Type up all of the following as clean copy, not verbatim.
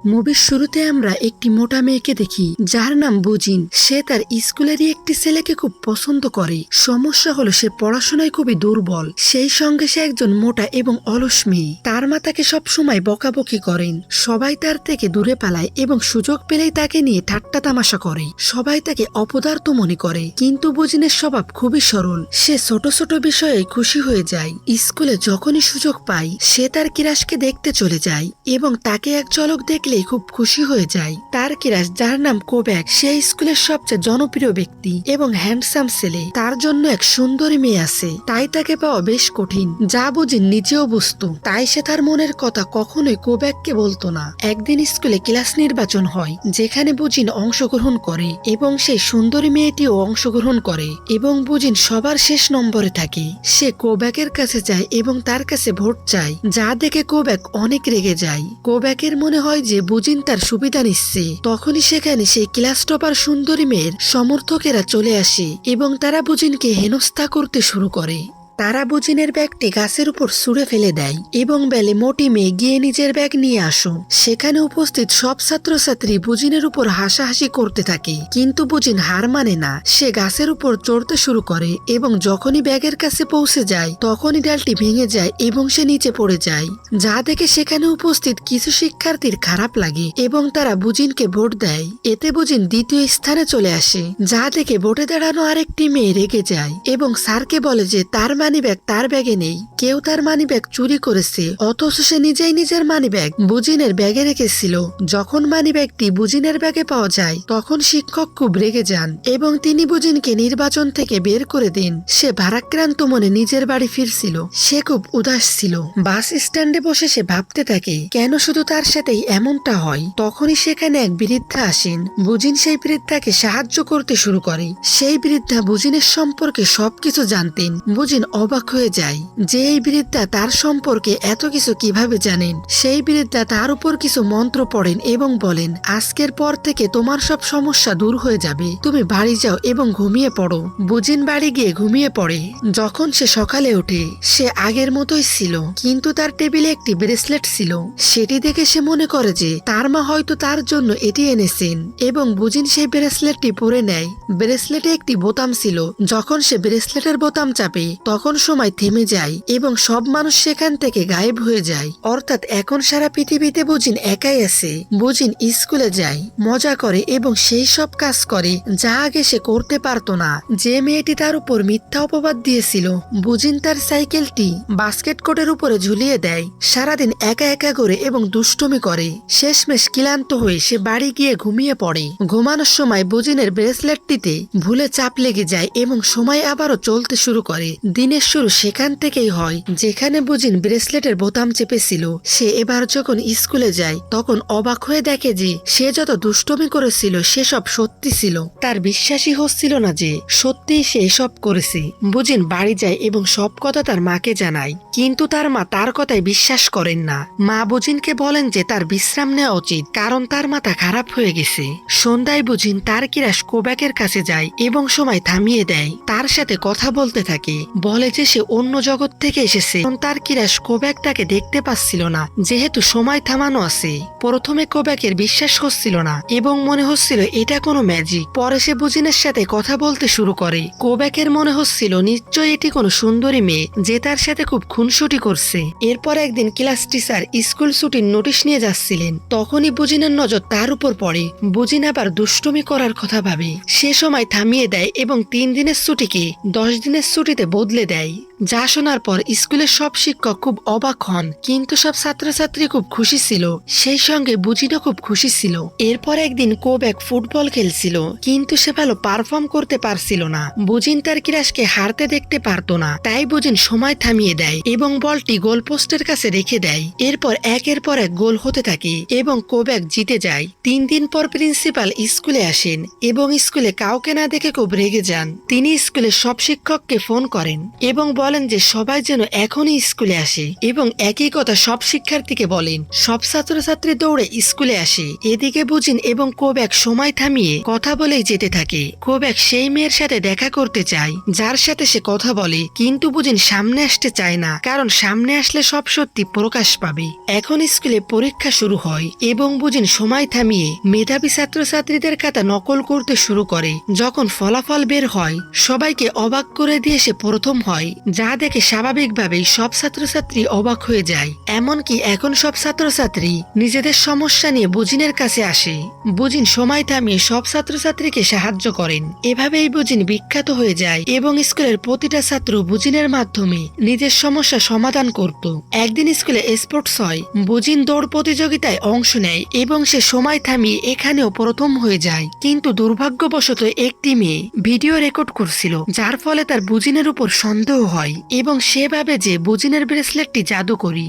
মুভির শুরুতে আমরা একটি মোটা মেয়েকে দেখি যার নাম বুজিন। সে তার স্কুলেরই একটি ছেলেকে খুব পছন্দ করে। সমস্যা হলো সে পড়াশোনায় খুবই দুর্বল, সেই সঙ্গে সে একজন মোটা এবং অলস মেয়ে। তার মা তাকে সবসময় বকাবকি করেন, সবাই তার থেকে দূরে পালায় এবং সুযোগ পেলেই তাকে নিয়ে ঠাট্টা তামাশা করে। সবাই তাকে অপদার্থ মনে করে, কিন্তু বুজিনের স্বভাব খুবই সরল। সে ছোট ছোট বিষয়ে খুশি হয়ে যায়। স্কুলে যখনই সুযোগ পায় সে তার কিরাসকে দেখতে চলে যায় এবং তাকে এক ঝলক দেখলেই খুব খুশি হয়ে যায়। তার কিরাস, যার নাম কোব্যাক, সে স্কুলের সবচেয়ে জনপ্রিয় ব্যক্তি এবং হ্যান্ডসাম ছেলে। তার জন্য এক সুন্দরী মেয়ে আছে, তাই তাকে পাওয়া বেশ কঠিন, যা বুজিন নিজেও বুঝতো। তাই সে তার মনের কথা কখনোই কোব্যাককে বলতো না। একদিন স্কুলে ক্লাস নির্বাচন হয়, যেখানে বুজিন অংশগ্রহণ করে এবং সেই সুন্দরী মেয়েটিও অংশগ্রহণ করে এবং বুজিন সবার শেষ নম্বরে থাকে। সে কোব্যাকের কাছে যায় এবং তার কাছে ভোট চায়, যা দেখে কোব্যাক অনেক রেগে যায়। কোব্যাকের মনে হয় যে বুজিন তার সুবিধা নিচ্ছে। তখনই সেখানে সেই ক্লাস টপার সুন্দরী মেয়ের সমর্থকেরা চলে আসে এবং তারা বুজিনকে হেনস্থা করতে শুরু করে। তারা বুজিনের ব্যাগটি গাছের উপর ছুঁড়ে ফেলে দেয় এবং বলে, মোটি মেয়ে, গিয়ে নিজের ব্যাগ নিয়ে আসো। সেখানে উপস্থিত সব ছাত্রছাত্রী বুজিনের উপর হাসাহাসি করতে থাকে, কিন্তু বুজিন হার মানে না। সে গাছের উপর চড়তে শুরু করে এবং যখনই ব্যাগের কাছে পৌঁছে যায় তখনই ডালটি ভেঙে যায় এবং সে নিচে পড়ে যায়, যা দেখে সেখানে উপস্থিত কিছু শিক্ষার্থীর খারাপ লাগে এবং তারা বুজিনকে ভোট দেয়। এতে বুজিন দ্বিতীয় স্থানে চলে আসে, যা দেখে ভোটে দাঁড়ানো আরেকটি মেয়ে রেগে যায় এবং স্যারকে বলে যে তার মানিব্যাগ তার ব্যাগে নেই, কেউ তার মানিব্যাগ চুরি করেছে, অথচ সে নিজেই নিজের মানিব্যাগ বুজিনের ব্যাগে রেখেছিল। যখন মানিব্যাগটি বুজিনের ব্যাগে পাওয়া যায় তখন শিক্ষক খুব রেগে যান এবং তিনি বুজিনকে নির্বাচন থেকে বের করে দেন। সে ভারাক্রান্ত মনে নিজের বাড়ি ফিরছিল। সে খুব উদাস ছিল। বাস স্ট্যান্ডে বসে সে ভাবতে থাকে, কেন শুধু তার সাথেই এমনটা হয়। তখনই সেখানে এক বৃদ্ধা আসেন। বুজিন সেই বৃদ্ধাকে সাহায্য করতে শুরু করে। সেই বৃদ্ধা বুজিনের সম্পর্কে সবকিছু জানতেন। বুজিন অবাক হয়ে যায় যে এই বৃদ্ধা তার সম্পর্কে এত কিছু কিভাবে জানেন। সেই বৃদ্ধা তার উপর কিছু মন্ত্র পড়েন এবং বলেন, আজকের পর থেকে তোমার সব সমস্যা দূর হয়ে যাবে, তুমি বাড়ি যাও এবং ঘুমিয়ে পড়ো। বুজিন বাড়ি গিয়ে ঘুমিয়ে পড়ে। যখন সে সকালে ওঠে সে আগের মতোই ছিল, কিন্তু তার টেবিলে একটি ব্রেসলেট ছিল। সেটি দেখে সে মনে করে যে তার মা হয়তো তার জন্য এটি এনেছেন এবং বুজিন সেই ব্রেসলেটটি পরে নেয়। ব্রেসলেটে একটি বোতাম ছিল। যখন সে ব্রেসলেটের বোতাম চাপে তখন সময় থেমে যায় এবং সব মানুষ সেখান থেকে গায়েব হয়ে যায়। অর্থাৎ এখন সারা পৃথিবীতে বুজিন একাই আছে। বুজিন স্কুলে যায়, মজা করে এবং সেই সব কাজ করে যা আগে সে করতে পারতো না। যে মেয়েটি তার উপর মিথ্যা অপবাদ দিয়েছিল, বুজিন তার সাইকেলটি বাস্কেট কোটের উপরে ঝুলিয়ে দেয়। সারাদিন একা একা করে এবং দুষ্টুমি করে। শেষমেশ ক্লান্ত হয়ে সে বাড়ি গিয়ে ঘুমিয়ে পড়ে। ঘুমানোর সময় বুজিনের ব্রেসলেটটিতে ভুলে চাপ লেগে যায় এবং সময় আবারও চলতে শুরু করে। দিনের শুরু সেখান থেকেই হয় যেখানে বুজিন ব্রেসলেটের বোতাম চেপেছিল। সে এবার যখন স্কুলে যায় তখন অবাক হয়ে দেখে যে সে যত দুষ্টুমি করেছিল সেসব সত্যি ছিল। তার বিশ্বাসই হচ্ছিল না যে সত্যিই সে এসব করেছে। বুজিন বাড়ি যায় এবং সব কথা তার মাকে জানায়, কিন্তু তার মা তার কথায় বিশ্বাস করেন না। মা বুজিনকে বলেন যে তার বিশ্রাম নেওয়া উচিত, কারণ তার মাথা খারাপ হয়ে গেছে। সন্ধ্যায় বুজিন তার কিরাস কোব্যাকের কাছে যায় এবং সময় থামিয়ে দেয়। তার সাথে কথা বলতে থাকে, বলে যে সে অন্য জগৎ থেকে এসেছে। তার কিরাস কোব্যাক তাকে দেখতে পাচ্ছিল না, যেহেতু সময় থামানো আছে। প্রথমে কোব্যাকের বিশ্বাস হচ্ছিল না এবং মনে হচ্ছিল এটা কোনো ম্যাজিক। পরে সে বুজিনের সাথে কথা বলতে শুরু করে। কোব্যাকের মনে হচ্ছিল নিশ্চয়ই এটি কোনো সুন্দরী মেয়ে যে তার সাথে খুব খুনসুটি করছে। এরপর একদিন ক্লাস টিচার স্কুল ছুটির নোটিশ নিয়ে যাচ্ছিলেন। তখনই বুজিনের নজর তার উপর পড়ে। বুজিন আবার দুষ্টুমি করার কথা ভাবে। সে সময় থামিয়ে দেয় এবং 3 দিনের ছুটিকে 10 দিনের ছুটিতে বদলে দেয়। যা শোনার পর স্কুলের সব শিক্ষক খুব অবাক হন, কিন্তু সব ছাত্রছাত্রী খুব খুশি ছিল। সেই সঙ্গে বুজিনও খুব খুশি ছিল। এরপর একদিন কোব্যাক ফুটবল খেলছিল, কিন্তু সে ভালো পারফর্ম করতে পারছিল না। বুজিন তার কিরাসকে হারতে দেখতে পারতো না, তাই বুজিন সময় থামিয়ে দেয় এবং বলটি গোলপোস্টের কাছে রেখে দেয়। এরপর একের পর এক গোল হতে থাকে এবং কোব্যাক জিতে যায়। 3 দিন পর প্রিন্সিপাল স্কুলে আসেন এবং স্কুলে কাউকে না দেখে খুব রেগে যান। তিনি স্কুলের সব শিক্ষককে ফোন করেন এবং বলেন বলেন যে সবাই যেন এখনই স্কুলে আসে এবং একই কথা সব শিক্ষার্থীকে বলেন। সব ছাত্রছাত্রী দৌড়ে স্কুলে আসে। এদিকে বুজিন এবং কোব্যাক সময় থামিয়ে কথা বলেই যেতে থাকে। কোব্যাক সেই মেয়ের সাথে দেখা করতে চায় যার সাথে সে কথা বলে, কিন্তু বুজিন সামনে আসতে চায় না, কারণ সামনে আসলে সব সত্যি প্রকাশ পাবে। এখন স্কুলে পরীক্ষা শুরু হয় এবং বুজিন সময় থামিয়ে মেধাবী ছাত্রছাত্রীদের খাতা নকল করতে শুরু করে। যখন ফলাফল বের হয় সবাইকে অবাক করে দিয়ে সে প্রথম হয়, যা দেখে স্বাভাবিকভাবেই সব ছাত্রছাত্রী অবাক হয়ে যায়। এমনকি এখন সব ছাত্রছাত্রী নিজেদের সমস্যা নিয়ে বুজিনের কাছে আসে। বুজিন সময় থামিয়ে সব ছাত্রছাত্রীকে সাহায্য করেন। এভাবেই বুজিন বিখ্যাত হয়ে যায় এবং স্কুলের প্রতিটা ছাত্র বুজিনের মাধ্যমে নিজের সমস্যা সমাধান করত। একদিন স্কুলে স্পোর্টস হয়। বুজিন দৌড় প্রতিযোগিতায় অংশ নেয় এবং সে সময় থামিয়ে এখানেও প্রথম হয়ে যায়, কিন্তু দুর্ভাগ্যবশত একটি মেয়ে ভিডিও রেকর্ড করছিল, যার ফলে তার বুজিনের উপর সন্দেহ হয় এবং সে ভাবে যে বুজিনের ব্রেসলেটটি জাদুকরি।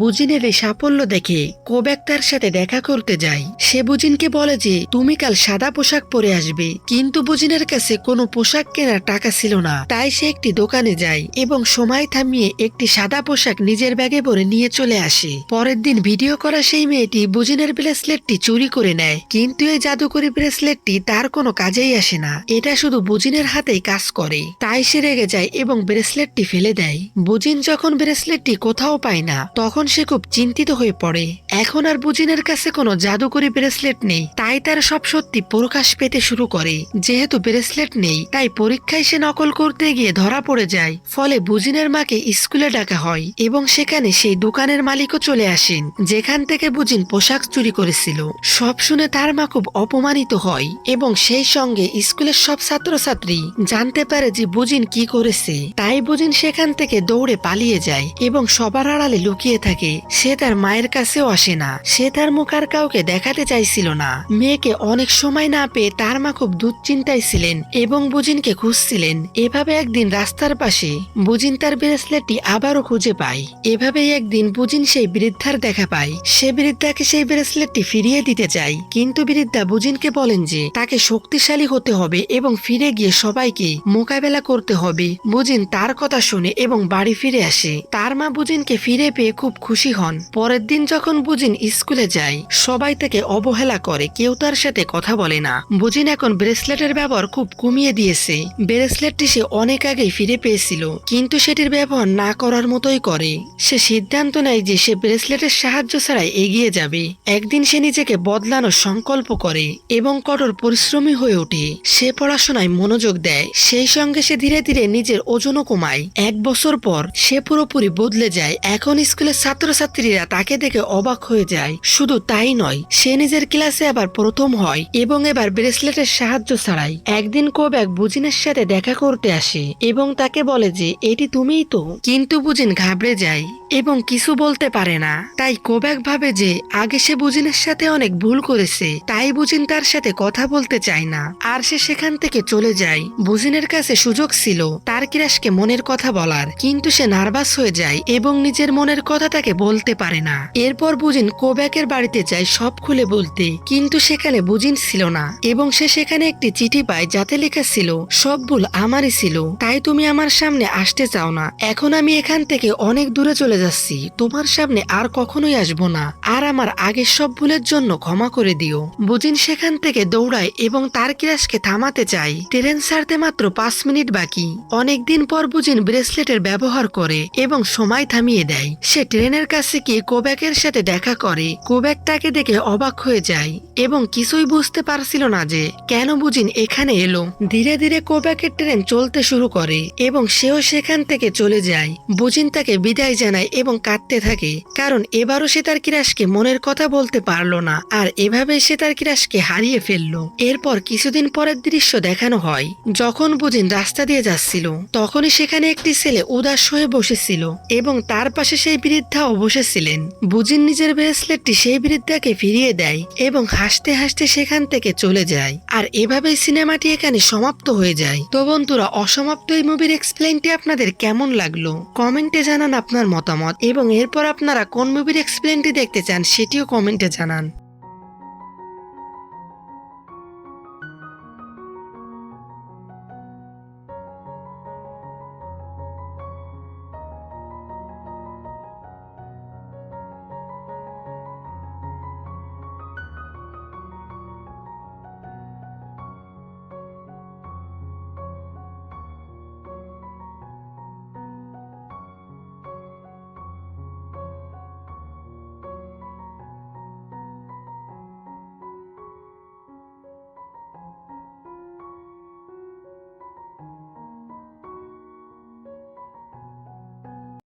বুজিনের এই সাফল্য দেখে কোব্যাক তার সাথে দেখা করতে যায়। সে বুজিনকে বলে যে তুমি কাল সাদা পোশাক পরে আসবে, কিন্তু বুজিনের কাছে কোনো পোশাক কেনার টাকা ছিল না। তাই সে একটি দোকানে যায় এবং সময় থামিয়ে একটি সাদা পোশাক নিজের ব্যাগে ভরে নিয়ে চলে আসে। পরের দিন ভিডিও করা সেই মেয়েটি বুজিনের ব্রেসলেটটি চুরি করে নেয়, কিন্তু এই জাদুকরি ব্রেসলেটটি তার কোনো কাজেই আসে না। এটা শুধু বুজিনের হাতেই কাজ করে। তাই সে রেগে যায় এবং ব্রেসলেটটি ফেলে দেয়। বুজিন যখন ব্রেসলেটটি কোথাও পায় না তখন সে খুব চিন্তিত হয়ে পড়ে। এখন আর বুজিনের কাছে কোনো জাদুকরি ব্রেসলেট নেই, তাই তার সব সত্যি প্রকাশ পেতে শুরু করে। যেহেতু ব্রেসলেট নেই তাই পরীক্ষায় সে নকল করতে গিয়ে ধরা পড়ে যায়। ফলে বুজিনের মাকে স্কুলে ডাকা হয় এবং সেখানে সেই দোকানের মালিকও চলে আসেন যেখান থেকে বুজিন পোশাক চুরি করেছিল। সব শুনে তার মা খুব অপমানিত হয় এবং সেই সঙ্গে স্কুলের সব ছাত্রছাত্রী জানতে পারে যে বুজিন কি করেছে। তাই বুজিন সেখান থেকে দৌড়ে পালিয়ে যায় এবং সবার আড়ালে লুকিয়ে থাকে। সে তার মায়ের কাছেও আসে না। সে তার মুখ আর কাউকে দেখাতে চাইছিল না। মেয়েকে অনেক সময় না পেয়ে তার মা খুব দুশ্চিন্তায় ছিলেন এবং বুজিনকে খুঁজছিলেন। এভাবে একদিন রাস্তার পাশে বুজিন তার ব্রেসলেটটি আবারও খুঁজে পায়। এভাবেই একদিন বুজিন সেই বৃদ্ধার দেখা পায়। সে বৃদ্ধাকে সেই ব্রেসলেটটি ফিরিয়ে দিতে চায়, কিন্তু বৃদ্ধা বুজিনকে বলেন যে তাকে শক্তিশালী হতে হবে এবং ফিরে গিয়ে সবাইকে মোকাবেলা করতে হবে। বুজিন তার কথা শুনে এবং বাড়ি ফিরে আসে। তার মা বুজিনকে ফিরে পেয়ে খুব খুশি হন। পরের দিন যখন বুজিন স্কুলে যায় সবাই তাকে অবহেলা করে, কেউ তার সাথে কথা বলে না। বুজিন এখন ব্রেসলেটের ব্যবহার খুব কমিয়ে দিয়েছে। ব্রেসলেটটি সে অনেক আগেই ফিরে পেয়েছিল, কিন্তু সেটির ব্যবহার না করার মতোই করে। সে সিদ্ধান্ত নেয় যে সে ব্রেসলেটের সাহায্য ছাড়াই এগিয়ে যাবে। একদিন সে নিজেকে বদলানোর সংকল্প করে এবং কঠোর পরিশ্রমী হয়ে ওঠে। সে পড়াশোনায় মনোযোগ দেয়, সেই সঙ্গে সে ধীরে ধীরে নিজের ওজনও কমায়। 1 বছর পর সে পুরোপুরি বদলে যায়। এখন স্কুলের ছাত্রছাত্রীরা তাকে দেখে অবাক হয়ে যায়। শুধু তাই নয়, সে নিজের ক্লাসে আবার প্রথম হয় এবং এবার ব্রেসলেটের সাহায্য ছাড়াই। একদিন কোব্যাক বুজিনের সাথে দেখা করতে আসে এবং তাকে বলে যে এটি তুমিই তো, কিন্তু বুজিন ঘাবড়ে যায় এবং কিছু বলতে পারে না। তাই কোব্যাক ভাবে যে আগে সে বুজিনের সাথে অনেক ভুল করেছে, তাই বুজিন তার সাথে কথা বলতে চায় না আর সে সেখান থেকে চলে যায়। বুজিনের কাছে সুযোগ ছিল তার ক্রাশকে মনের কথা বলার, কিন্তু সে নার্ভাস হয়ে যায় এবং নিজের মনের কথা তাকে বলতে পারে না। এরপর বুজিন কোব্যাকের বাড়িতে যায় সব খুলে বলতে, কিন্তু সেখানে বুজিন ছিল না এবং সে সেখানে একটি চিঠি পায় যাতে লেখা ছিল সব ভুল আমারই ছিল, তাই তুমি আমার সামনে আসতে চাও না। এখন আমি এখান থেকে অনেক দূরে চলে যাচ্ছি, তোমার সামনে আর কখনোই আসবো না, আর আমার আগের সব ভুলের জন্য ক্ষমা করে দিও। বুজিন সেখান থেকে দৌড়ায় এবং তার ক্রাশকে থামাতে চায়। ট্রেন ছাড়তে মাত্র 5 মিনিট বাকি। অনেকদিন পর বুজিন ব্রেসলেটের ব্যবহার করে এবং সময় থামিয়ে দেয়। সে ট্রেনের কাছে গিয়ে কোব্যাকের সাথে দেখা করে। কোব্যাক তাকে দেখে অবাক হয়ে যায় এবং কিছুই বুঝতে পারছিল না যে কেন বুজিন এখানে এলো। ধীরে ধীরে কোব্যাকের ট্রেন চলতে শুরু করে এবং সেও সেখান থেকে চলে যায়। বুজিন তাকে বিদায় জানায় এবং কাঁদতে থাকে, কারণ এবারও সে তার ক্রাশকে মনের কথা বলতে পারলো না, আর এভাবে সে তার ক্রাশকে হারিয়ে ফেললো। এরপর কিছুদিন পরের দৃশ্য দেখানো হয়। যখন বুজিন রাস্তা দিয়ে যাচ্ছিল তখনই সেখানে একটি ছেলে উদাস হয়ে বসেছিল এবং তার পাশে সেই বৃদ্ধাও বসেছিলেন। বুজিন নিজের ব্রেসলেটটি সেই বৃদ্ধাকে ফিরিয়ে দেয় এবং হাসতে হাসতে সেখান থেকে চলে যায়। আর এভাবেই সিনেমাটি এখানে সমাপ্ত হয়ে যায়। তো বন্ধুরা, অসমাপ্ত এই মুভির এক্সপ্লেইনটি আপনাদের কেমন লাগলো কমেন্টে জানান আপনার মতামত, এবং এরপর আপনারা কোন মুভির এক্সপ্লেইনটি দেখতে চান সেটিও কমেন্টে জানান।